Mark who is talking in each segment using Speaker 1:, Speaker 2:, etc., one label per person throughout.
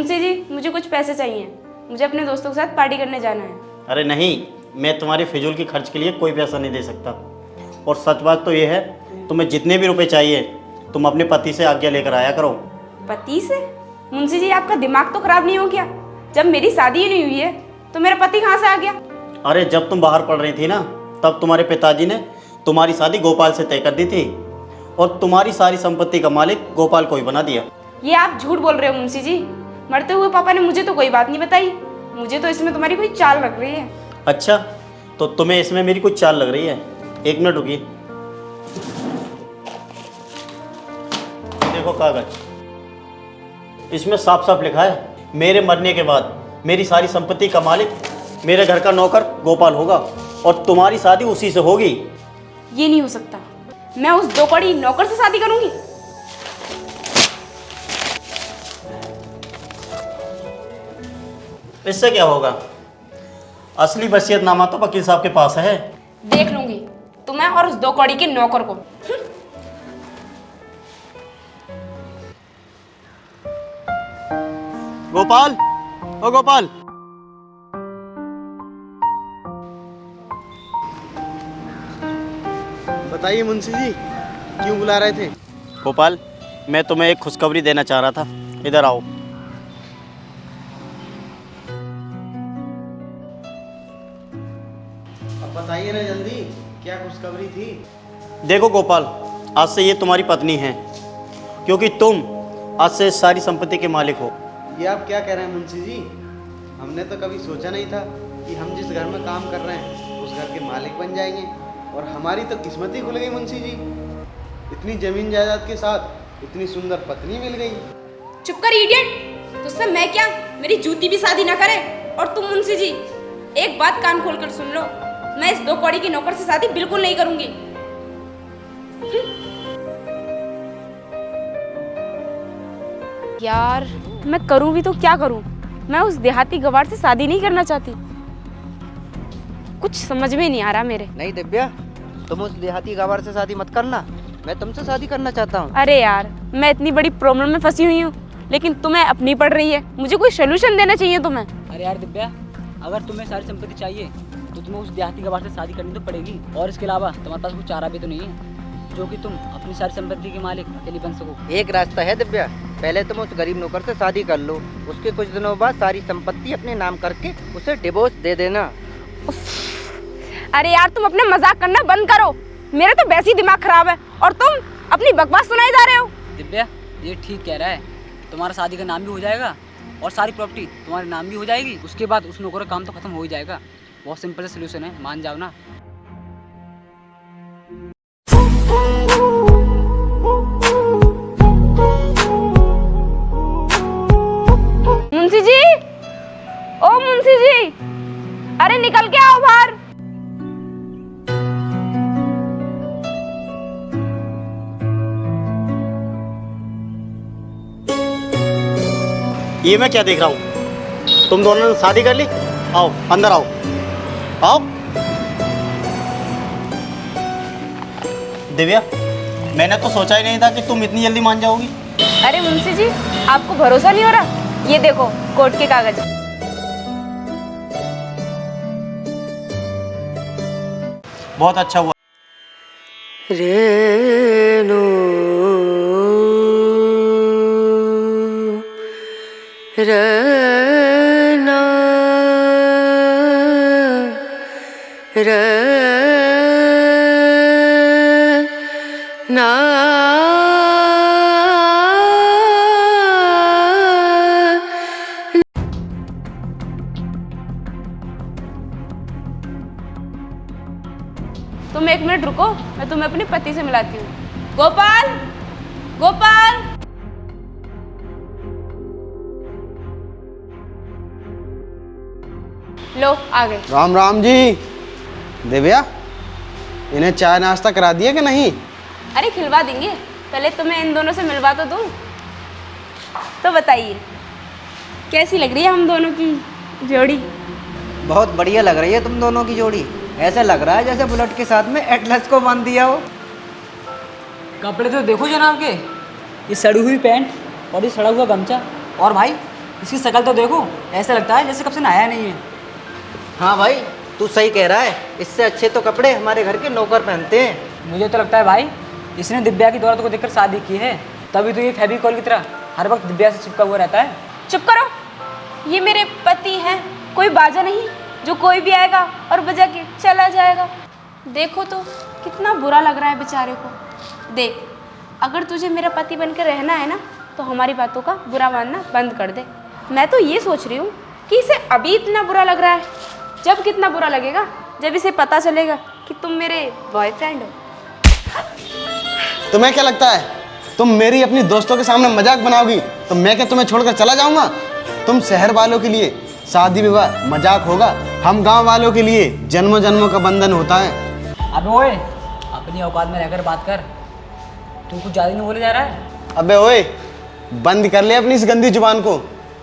Speaker 1: मुंशी जी, मुझे कुछ पैसे चाहिए। मुझे अपने दोस्तों के साथ पार्टी करने जाना है।
Speaker 2: अरे नहीं, मैं तुम्हारी फिजूल की खर्च के लिए कोई पैसा नहीं दे सकता। और सच बात तो ये है, तुम्हें जितने भी रुपए चाहिए तुम अपने पति से आज्ञा लेकर आया करो।
Speaker 1: पति से? मुंशी जी, आपका दिमाग तो खराब नहीं हो क्या? जब मेरी शादी ही नहीं हुई है तो मेरा पति कहाँ से आ गया?
Speaker 2: अरे जब तुम बाहर पढ़ रही थी ना, तब तुम्हारे पिताजी ने तुम्हारी शादी गोपाल से तय कर दी थी और तुम्हारी सारी संपत्ति का मालिक गोपाल को ही बना दिया।
Speaker 1: ये आप झूठ बोल रहे हो मुंशी जी। मरते हुए पापा ने मुझे तो कोई बात नहीं बताई। मुझे तो इसमें तुम्हारी कोई चाल लग रही है।
Speaker 2: अच्छा, तो तुम्हें इसमें मेरी कुछ चाल लग रही है? एक मिनट रुकिए। देखो कागज, इसमें साफ साफ लिखा है मेरे मरने के बाद मेरी सारी संपत्ति का मालिक मेरे घर का नौकर गोपाल होगा और तुम्हारी शादी उसी से होगी।
Speaker 1: ये नहीं हो सकता। मैं उस दो कौड़ी नौकर से शादी करूंगी?
Speaker 2: इससे क्या होगा? असली वसीयतनामा तो वकील साहब के पास है।
Speaker 1: देख लूंगी तुम्हें और उस दो कौड़ी के नौकर को।
Speaker 2: गोपाल, ओ गोपाल,
Speaker 3: बताइए मुंशी जी, क्यों बुला रहे थे?
Speaker 2: गोपाल, मैं तुम्हें एक खुशखबरी देना चाह रहा था। इधर आओ।
Speaker 3: अब बताइए ना जल्दी, क्या खुशखबरी थी?
Speaker 2: देखो गोपाल, आज से ये तुम्हारी पत्नी है, क्योंकि तुम आज से सारी संपत्ति के मालिक हो।
Speaker 3: ये आप क्या कह रहे हैं मुंशी जी? हमने तो कभी सोचा नहीं था कि हम जिस घर में काम कर रहे हैं उस घर के मालिक बन जाएंगे। और हमारी तो किस्मत ही खुल गई मुंशी जी। इतनी जमीन जायदाद के साथ इतनी सुंदर पत्नी मिल गई।
Speaker 1: चुप कर इडियट। तुझसे मैं क्या, मेरी जूती भी शादी ना करे। और तुम मुंशी जी, एक बात कान खोल कर सुन लो, मैं इस दो कौड़ी की नौकर से शादी बिल्कुल नहीं करूंगी। यार, मैं करूं भी तो क्या करूं? मैं उस देहाती गवार से शादी नहीं करना चाहती। कुछ समझ में नहीं आ रहा मेरे।
Speaker 4: नहीं दिव्या, तुम उस देहाती गवार से शादी मत करना। मैं तुमसे शादी करना चाहता हूँ।
Speaker 1: अरे यार, मैं इतनी बड़ी प्रॉब्लम में फंसी हुई हूँ, लेकिन तुम्हें अपनी पड़ रही है। मुझे कोई सोल्यूशन देना चाहिए तुम्हें।
Speaker 5: अरे यार दिव्या, अगर तुम्हें सारी संपत्ति चाहिए तो तुम्हें उस देहाती गवार से शादी करनी तो पड़ेगी। और इसके अलावा तुम्हारे पास कोई चारा भी तो नहीं है जो कि तुम अपनी सारी संपत्ति के मालिक अकेली बन सको।
Speaker 4: एक रास्ता है दिव्या, पहले तुम उस गरीब नौकर से शादी कर लो, उसके कुछ दिनों बाद सारी संपत्ति अपने नाम करके उसे डिवोर्स दे देना।
Speaker 1: अरे यार, तुम अपने मजाक करना बंद करो। मेरा तो वैसे ही दिमाग खराब है और तुम अपनी बकवास सुनाए जा रहे हो।
Speaker 5: दिव्या, ये ठीक कह रहा है। तुम्हारा शादी का नाम भी हो जाएगा और सारी प्रॉपर्टी तुम्हारे नाम भी हो जाएगी। उसके बाद उस नौकर का काम तो खत्म हो ही जाएगा। बहुत सिंपल सा सोल्यूशन है, मान जाओ ना।
Speaker 1: मुंशी जी, ओ मुंशी जी, अरे निकल के आओ बाहर।
Speaker 2: ये मैं क्या देख रहा हूँ? तुम दोनों ने शादी कर ली? आओ अंदर आओ, आओ। दिव्या, मैंने तो सोचा ही नहीं था कि तुम इतनी जल्दी मान जाओगी।
Speaker 1: अरे मुंशी जी, आपको भरोसा नहीं हो रहा? ये देखो कोर्ट के कागज।
Speaker 2: बहुत अच्छा हुआ।
Speaker 4: रेणु रना रना
Speaker 1: तुम एक मिनट रुको, मैं तुम्हें अपने पति से मिलाती हूँ। गोपाल, गोपाल। लो, आ गए।
Speaker 3: राम राम जी। दिव्या, इन्हें चाय नाश्ता करा दिया कि नहीं?
Speaker 1: अरे खिलवा देंगे, पहले तुम्हें इन दोनों से मिलवा तो दूं। तो बताइए, कैसी लग रही है हम दोनों की जोड़ी?
Speaker 4: बहुत बढ़िया लग रही है तुम दोनों की जोड़ी। ऐसा लग रहा है जैसे बुलेट के साथ में एटलस को बांध दिया हो।
Speaker 5: कपड़े तो देखो जनाब के, ये सड़ी हुई पैंट और ये सड़ा हुआ गमछा। और भाई, इसकी शक्ल तो देखो, ऐसा लगता है जैसे कब से नहाया नहीं है।
Speaker 4: हाँ भाई, तू सही कह रहा है। इससे अच्छे तो कपड़े हमारे घर के नौकर पहनते हैं।
Speaker 5: मुझे तो लगता है भाई इसने दिव्या की दौलत को देखकर शादी की है, तभी तो ये फेविकॉल की तरह हर वक्त दिव्या से चिपका हुआ रहता है।
Speaker 1: चुप करो, ये मेरे पति हैं, कोई बाजा नहीं जो कोई भी आएगा और बजा के चला जाएगा। देखो तो कितना बुरा लग रहा है बेचारे को। देख, अगर तुझे मेरा पति बनकर रहना है ना, तो हमारी बातों का बुरा मानना बंद कर दे। मैं तो ये सोच रही हूँ कि इसे अभी इतना बुरा लग रहा है, जब कितना बुरा लगेगा जब इसे पता चलेगा कि तुम मेरे बॉयफ्रेंड हो।
Speaker 3: तुम्हें क्या लगता है तुम मेरी अपनी दोस्तों के सामने मजाक बनाओगी तो मैं क्या तुम्हें छोड़कर चला जाऊंगा? तुम शहर वालों के लिए शादी विवाह मजाक होगा, हम गांव वालों के लिए जन्मों जन्मों का बंधन होता है।
Speaker 5: अब ओए, अपनी औकात में रहकर बात कर। तू कुछ ज़्यादा नहीं बोले जा रहा है।
Speaker 3: अबे ओए, बंद कर ले अपनी इस गंदी जुबान को।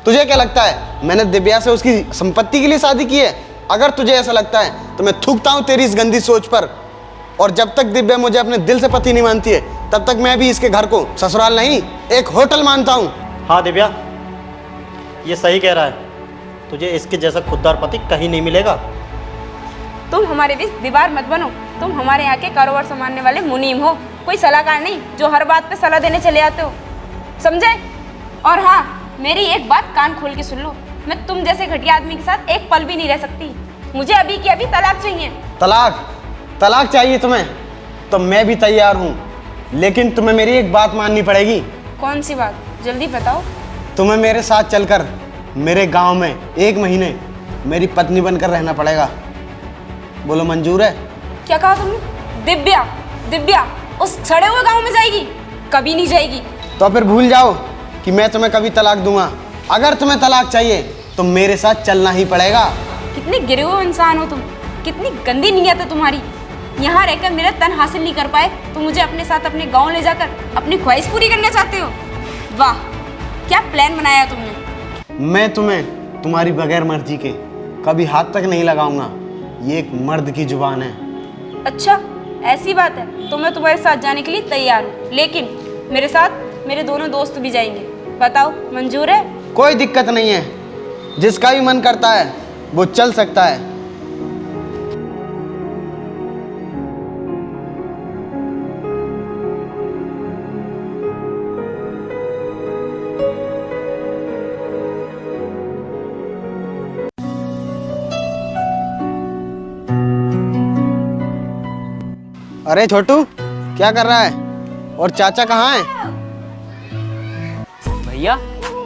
Speaker 3: तुझे क्या लगता है मैंने दिव्या से उसकी संपत्ति के लिए शादी की है? अगर तुझे ऐसा लगता है तो मैं थूकता हूँ तेरी इस गंदी सोच पर। और जब तक दिव्या मुझे अपने दिल से पति नहीं मानती है, तब तक मैं भी इसके घर को ससुराल नहीं, एक होटल मानता हूँ।
Speaker 2: हाँ दिव्या, ये सही कह रहा है। तुझे इसके जैसा खुददार पति कहीं नहीं मिलेगा।
Speaker 1: तुम हमारे बीच दीवार मत बनो। तुम हमारे यहाँ के कारोबार संभालने वाले मुनीम हो, कोई सलाहकार नहीं जो हर बात पे सलाह देने चले आते हो, समझे? और हाँ, मेरी एक बात कान खोल के सुन लो, मैं तुम जैसे घटिया आदमी के साथ एक पल भी नहीं रह सकती। मुझे अभी की अभी तलाक चाहिए।
Speaker 3: तलाक चाहिए तुम्हें? तो मैं भी तैयार हूँ, लेकिन तुम्हें मेरी एक बात माननी पड़ेगी।
Speaker 1: कौन सी बात? जल्दी बताओ।
Speaker 3: तुम्हें मेरे साथ चलकर मेरे गांव में 1 महीने मेरी पत्नी बनकर रहना पड़ेगा। बोलो मंजूर है?
Speaker 1: क्या कहा तुमने? दिव्या उस सड़े हुए गांव में जाएगी? कभी नहीं जाएगी।
Speaker 3: तो फिर भूल जाओ कि मैं तुम्हें कभी तलाक दूंगा। अगर तुम्हें तलाक चाहिए तो मेरे साथ चलना ही पड़ेगा।
Speaker 1: कितने गिरे हुए इंसान हो तुम, कितनी गंदी नीयत है तुम्हारी। यहाँ रहकर मेरा तन हासिल नहीं कर पाए तो मुझे अपने साथ अपने गांव ले जाकर अपनी ख्वाहिश पूरी करना चाहते हो? वाह, क्या प्लान बनाया तुमने।
Speaker 3: मैं तुम्हें तुम्हारी बगैर मर्जी के कभी हाथ तक नहीं लगाऊंगा। ये एक मर्द की जुबान है।
Speaker 1: अच्छा, ऐसी बात है तो मैं तुम्हारे साथ जाने के लिए तैयार हूँ, लेकिन मेरे साथ मेरे दोनों दोस्त भी जाएंगे। बताओ, मंजूर है?
Speaker 3: कोई दिक्कत नहीं है, जिसका भी मन करता है वो चल सकता है। अरे छोटू, क्या कर रहा है? और चाचा कहाँ हैं?
Speaker 6: भैया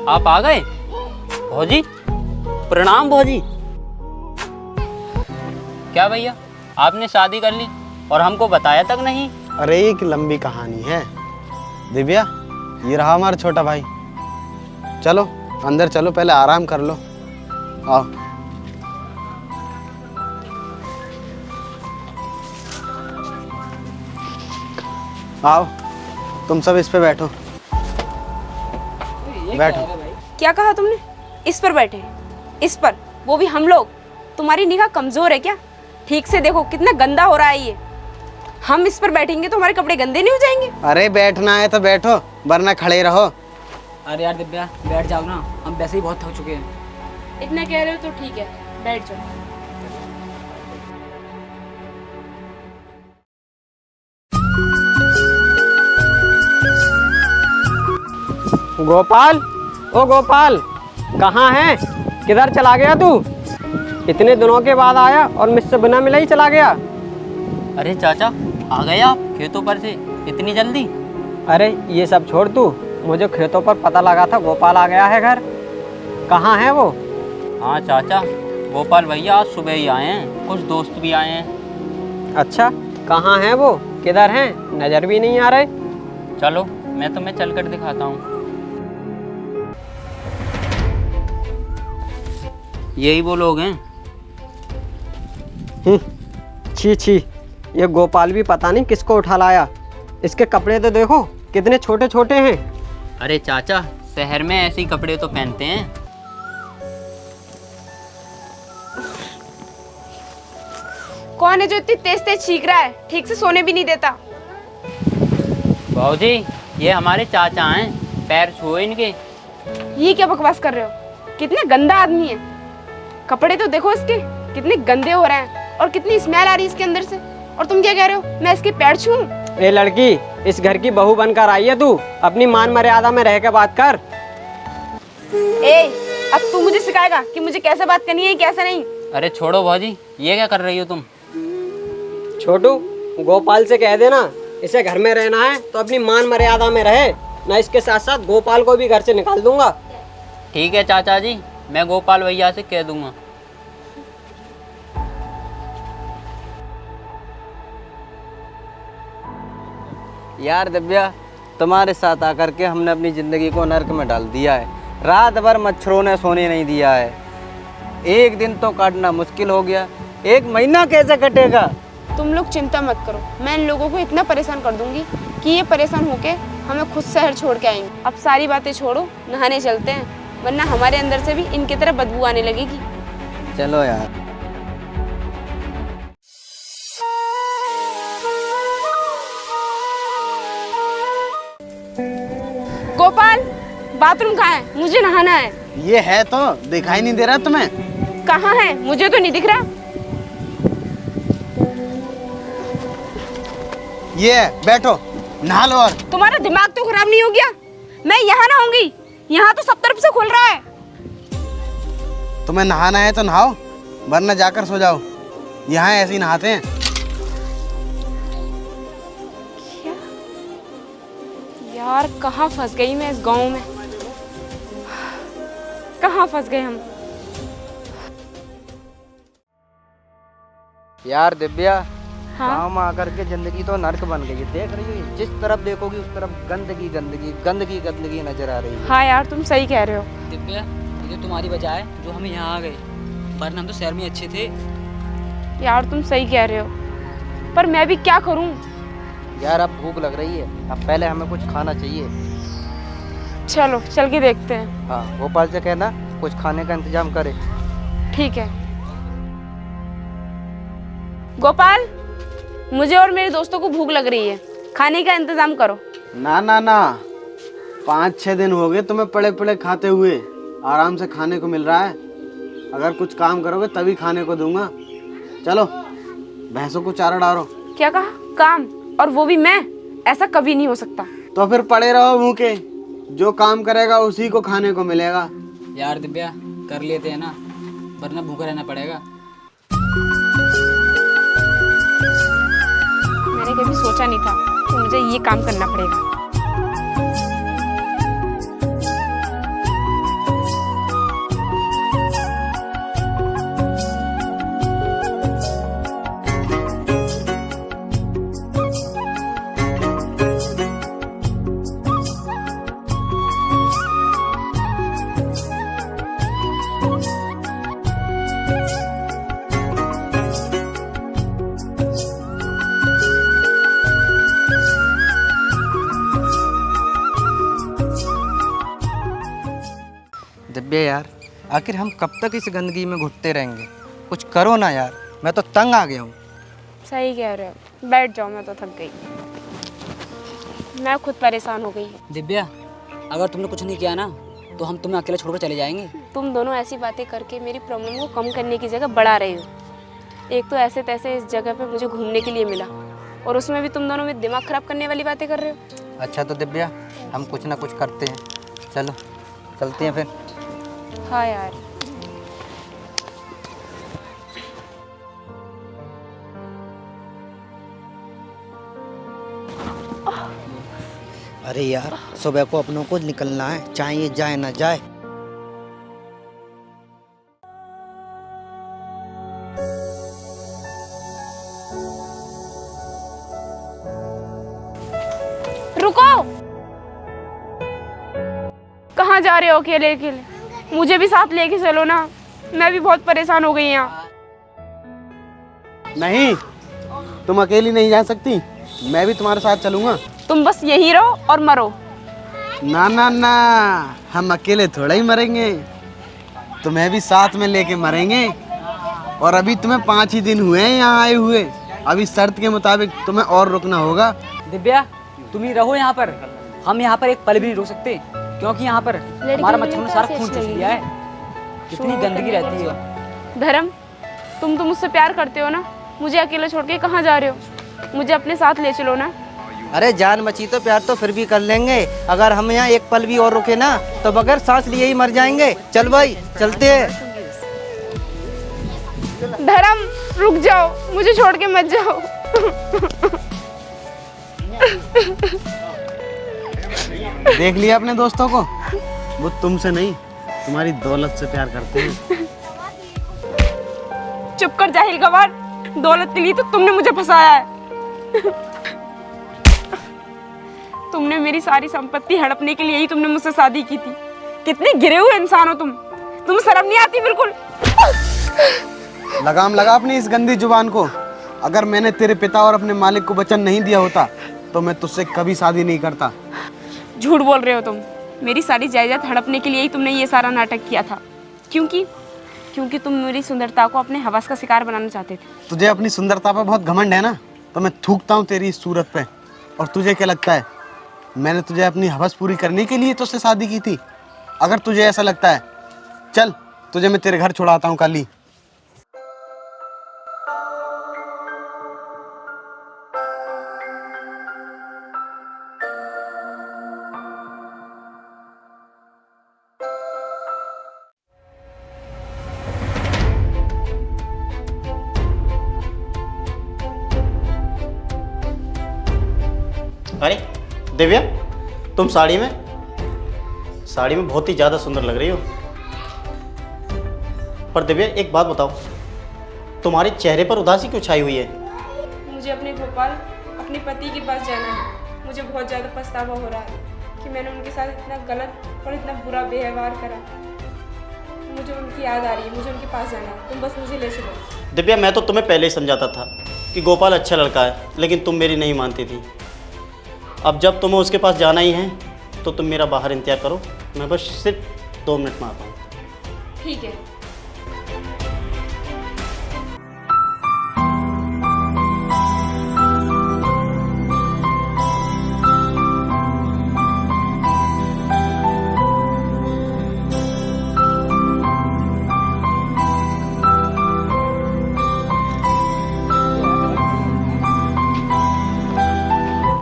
Speaker 6: आप आ गए? भौजी, प्रणाम भौजी। क्या भैया, आपने शादी कर ली और हमको बताया तक नहीं?
Speaker 3: अरे एक लंबी कहानी है। दिव्या, ये रहा हमारा छोटा भाई। चलो अंदर चलो, पहले आराम कर लो। आओ। आओ, तुम सब इस पे बैठो। बैठो।
Speaker 1: क्या कहा तुमने? इस पर बैठे? इस पर? वो भी हम लोग? तुम्हारी निगाह कमजोर है क्या? ठीक से देखो कितना गंदा हो रहा है ये। हम इस पर बैठेंगे तो हमारे कपड़े गंदे नहीं हो जाएंगे?
Speaker 3: अरे बैठना है तो बैठो, वरना खड़े रहो।
Speaker 5: अरे यार दिव्या, बैठ जाओ ना, हम वैसे ही बहुत थक चुके हैं।
Speaker 1: इतना कह रहे हो तो ठीक है, बैठ जाओ।
Speaker 7: गोपाल, ओ गोपाल, कहाँ है? किधर चला गया तू? इतने दिनों के बाद आया और मुझसे बिना मिले ही चला गया।
Speaker 6: अरे चाचा, आ गए आप खेतों पर से इतनी जल्दी?
Speaker 7: अरे ये सब छोड़ तू, मुझे खेतों पर पता लगा था गोपाल आ गया है घर। कहाँ है वो?
Speaker 6: हाँ चाचा, गोपाल भैया आज सुबह ही आए हैं, कुछ दोस्त भी आए हैं।
Speaker 7: अच्छा, कहाँ है वो? किधर हैं? नज़र भी नहीं आ रहे।
Speaker 6: चलो मैं तुम्हें चलकर दिखाता हूँ। यही वो लोग हैं।
Speaker 7: छी छी, ये गोपाल भी पता नहीं किसको उठा लाया। इसके कपड़े तो देखो कितने छोटे छोटे हैं।
Speaker 6: अरे चाचा, शहर में ऐसे ही कपड़े तो पहनते हैं।
Speaker 1: कौन है जो इतनी तेज तेज चीख रहा है? ठीक से सोने भी नहीं देता।
Speaker 6: भाऊजी, ये हमारे चाचा हैं, पैर छुओ इनके।
Speaker 1: ये क्या बकवास कर रहे हो? कितने गंदा आदमी है। कपड़े तो देखो इसके कितने गंदे हो रहे हैं और कितनी स्मेल आ रही है इसके अंदर से। और तुम क्या कह रहे हो मैं इसके पैर छूऊं?
Speaker 7: ए लड़की, इस घर की बहू बनकर आई है तू, अपनी मान मर्यादा में रह के बात कर।
Speaker 1: ए, अब तू मुझे सिखाएगा कि मुझे कैसे बात करनी है कैसे नहीं?
Speaker 6: अरे छोड़ो भाजी, ये क्या कर रही हो तुम?
Speaker 7: छोटू, गोपाल से कह देना इसे घर में रहना है तो अपनी मान मर्यादा में रहे, ना इसके साथ साथ गोपाल को भी घर से निकाल दूंगा।
Speaker 6: ठीक है चाचा जी, मैं गोपाल भैया से कह दूंगा।
Speaker 3: यार दिव्या, तुम्हारे साथ आकर के हमने अपनी ज़िंदगी को नर्क में डाल दिया है। रात भर मच्छरों ने सोने नहीं दिया है। एक दिन तो काटना मुश्किल हो गया, एक महीना कैसे कटेगा?
Speaker 1: तुम लोग चिंता मत करो, मैं इन लोगों को इतना परेशान कर दूंगी कि ये परेशान होके हमें खुद शहर छोड़ के आएंगे। अब सारी बातें छोड़ो, नहाने चलते हैं, वरना हमारे अंदर से भी इनकी तरह बदबू आने लगेगी।
Speaker 3: चलो यार।
Speaker 1: गोपाल, बाथरूम कहाँ है? मुझे नहाना है।
Speaker 3: ये है तो दिखाई नहीं दे रहा तुम्हें?
Speaker 1: कहाँ है? मुझे तो नहीं दिख रहा।
Speaker 3: ये है, बैठो नहा लो। और
Speaker 1: तुम्हारा दिमाग तो खराब नहीं हो गया? मैं यहाँ नहाऊंगी, यहाँ तो सब तरफ से खुल रहा है।
Speaker 3: तुम्हें नहाना है तो नहाओ, वरना जाकर सो जाओ। यहाँ ऐसे ही नहाते हैं।
Speaker 1: क्या यार, कहाँ फंस गई मैं इस गांव में? कहाँ फंस गए हम?
Speaker 4: यार दिव्या,
Speaker 1: हाँ?
Speaker 4: गाँव में आकर के जिंदगी तो नर्क बन गई है। देख रही हो, जिस तरफ देखोगी उस तरफ गंदगी गंदगी गंदगी गंदगी नजर आ रही है।
Speaker 1: हाँ यार, तुम सही कह रहे हो।
Speaker 5: दिव्या, ये तो तुम्हारी वजह है जो हम यहाँ आ गए, वरना हम तो शहर में अच्छे थे।
Speaker 1: यार तुम सही कह रहे हो, पर मैं भी क्या करूं?
Speaker 4: यार अब भूख लग रही है, अब पहले हमें कुछ खाना चाहिए।
Speaker 1: चलो चल के देखते हैं।
Speaker 4: हाँ, गोपाल से कहना कुछ खाने का इंतजाम करे।
Speaker 1: ठीक है। गोपाल, मुझे और मेरे दोस्तों को भूख लग रही है, खाने का इंतजाम करो।
Speaker 3: ना ना ना, 5-6 दिन हो गए तुम्हें पड़े पड़े खाते हुए। आराम से खाने को मिल रहा है। अगर कुछ काम करोगे तभी खाने को दूंगा। चलो भैंसों को चारा डालो।
Speaker 1: क्या कहा? काम? और वो भी मैं? ऐसा कभी नहीं हो सकता।
Speaker 3: तो फिर पड़े रहो भूखे, जो काम करेगा उसी को खाने को मिलेगा।
Speaker 5: यार दिव्या, कर लेते हैं ना, वरना भूखा रहना पड़ेगा।
Speaker 1: मैंने कभी सोचा नहीं था कि मुझे ये काम करना पड़ेगा।
Speaker 4: दिव्या यार, आखिर हम कब तक इस गंदगी में घुटते रहेंगे? कुछ करो ना यार, मैं तो तंग आ गया हूँ।
Speaker 1: सही कह रहे हो, बैठ जाओ, मैं तो थक गई। मैं खुद परेशान हो गई।
Speaker 5: दिव्या, अगर तुमने कुछ नहीं किया ना तो हम तुम्हें अकेला छोड़कर चले जाएंगे।
Speaker 1: तुम दोनों ऐसी बातें करके मेरी प्रॉब्लम को कम करने की जगह बढ़ा रही हो। एक तो ऐसे तैसे इस जगह पे मुझे घूमने के लिए मिला, और उसमें भी तुम दोनों में दिमाग खराब करने वाली बातें कर रहे हो।
Speaker 4: अच्छा तो दिव्या, हम कुछ ना कुछ करते हैं। चलो चलते हैं फिर।
Speaker 1: हाँ यार।
Speaker 4: अरे यार, सुबह को अपनों को निकलना है, चाहे ये जाए ना जाए।
Speaker 1: रुको, कहाँ जा रहे हो अकेले अकेले? मुझे भी साथ लेके चलो ना, मैं भी बहुत परेशान हो गई यहाँ।
Speaker 3: नहीं, तुम अकेली नहीं जा सकती, मैं भी तुम्हारे साथ चलूंगा।
Speaker 1: तुम बस यही रहो और मरो।
Speaker 3: ना ना ना, हम अकेले थोड़ा ही मरेंगे, तुम्हें भी साथ में लेके मरेंगे। और अभी तुम्हें 5 ही दिन हुए हैं यहाँ आए हुए, अभी शर्त के मुताबिक तुम्हें और रुकना होगा।
Speaker 5: दिव्या, तुम ही रहो यहाँ पर, हम यहाँ पर एक पल भी नहीं रुक सकते, क्योंकि यहाँ पर हमारा मच्छरों ने सारा खून चूस लिया है। कितनी गंदगी रहती है।
Speaker 1: धर्म, तुम तो मुझसे प्यार करते हो ना, मुझे अकेला छोड़ के कहाँ जा रहे हो? मुझे अपने साथ ले चलो ना।
Speaker 4: अरे जान बची तो प्यार तो फिर भी कर लेंगे, अगर हम यहाँ एक पल भी और रुके ना तो बगैर सांस लिए ही मर जाएंगे। चल भाई चलते हैं।
Speaker 1: धर्म रुक जाओ, मुझे छोड़ के मत जाओ।
Speaker 3: देख लिया अपने दोस्तों को, वो तुमसे नहीं तुम्हारी दौलत से प्यार करते हैं।
Speaker 1: चुप कर जाहिल गवार, दौलत के लिए तो तुमने मुझे फंसाया है। तुमने मेरी सारी संपत्ति हड़पने के लिए ही तुमने मुझसे शादी की थी। कितने गिरे हुए इंसान हो तुम शर्म नहीं आती बिल्कुल?
Speaker 3: लगाम लगा अपनी इस गंदी जुबान को। अगर मैंने तेरे पिता और अपने मालिक को वचन नहीं दिया होता तो मैं तुझसे कभी शादी नहीं करता।
Speaker 1: झूठ बोल रहे हो तुम। मेरी सारी जायदाद हड़पने के लिए ही तुमने ये सारा नाटक किया था। क्योंकि तुम मेरी सुंदरता को अपने हवस का शिकार बनाना चाहते थे।
Speaker 3: तुझे अपनी सुंदरता पे बहुत घमंड है ना, तो मैं थूकता हूँ तेरी इस सूरत पे। और तुझे क्या लगता है मैंने तुझे अपनी हवस पूरी करने के लिए तुझसे शादी की थी? अगर तुझे ऐसा लगता है, चल तुझे मैं तेरे घर छुड़ाता हूँ काली।
Speaker 2: अरे दिव्या, तुम साड़ी में बहुत ही ज़्यादा सुंदर लग रही हो। पर दिव्या एक बात बताओ, तुम्हारे चेहरे पर उदासी क्यों छाई हुई है?
Speaker 1: मुझे अपने भोपाल अपने पति के पास जाना है। मुझे बहुत ज़्यादा पछतावा हो रहा है कि मैंने उनके साथ इतना गलत और इतना बुरा व्यवहार करा। मुझे उनकी याद आ रही है, मुझे उनके पास जाना है। तुम बस मुझे ले चलो।
Speaker 2: दिव्या मैं तो तुम्हें पहले ही समझाता था कि गोपाल अच्छा लड़का है, लेकिन तुम मेरी नहीं मानती थी। अब जब तुम्हें उसके पास जाना ही है तो तुम मेरा बाहर इंतजार करो, मैं बस सिर्फ 2 मिनट में आता हूँ।
Speaker 1: ठीक है।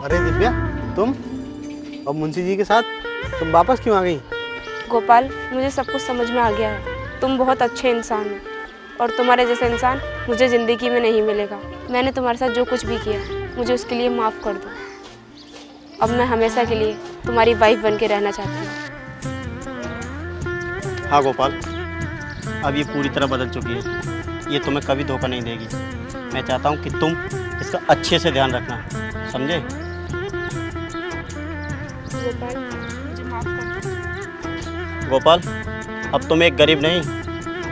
Speaker 3: अरे दिव्या, तुम अब मुंशी जी के साथ तुम वापस क्यों आ गई?
Speaker 1: गोपाल, मुझे सब कुछ समझ में आ गया है। तुम बहुत अच्छे इंसान हो और तुम्हारे जैसा इंसान मुझे ज़िंदगी में नहीं मिलेगा। मैंने तुम्हारे साथ जो कुछ भी किया, मुझे उसके लिए माफ़ कर दो। अब मैं हमेशा के लिए तुम्हारी वाइफ बन के रहना चाहती हूँ।
Speaker 2: हाँ गोपाल, अब ये पूरी तरह बदल चुकी है। ये तुम्हें कभी धोखा नहीं देगी। मैं चाहता हूँ कि तुम इसका अच्छे से ध्यान रखना, समझे?
Speaker 1: गोपाल, मुझे माफ़ कर दो।
Speaker 2: गोपाल, अब तुम एक गरीब नहीं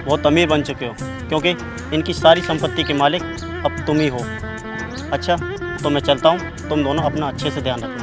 Speaker 2: बहुत अमीर बन चुके हो, क्योंकि इनकी सारी संपत्ति के मालिक अब तुम ही हो। अच्छा, तो मैं चलता हूँ, तुम दोनों अपना अच्छे से ध्यान रखना।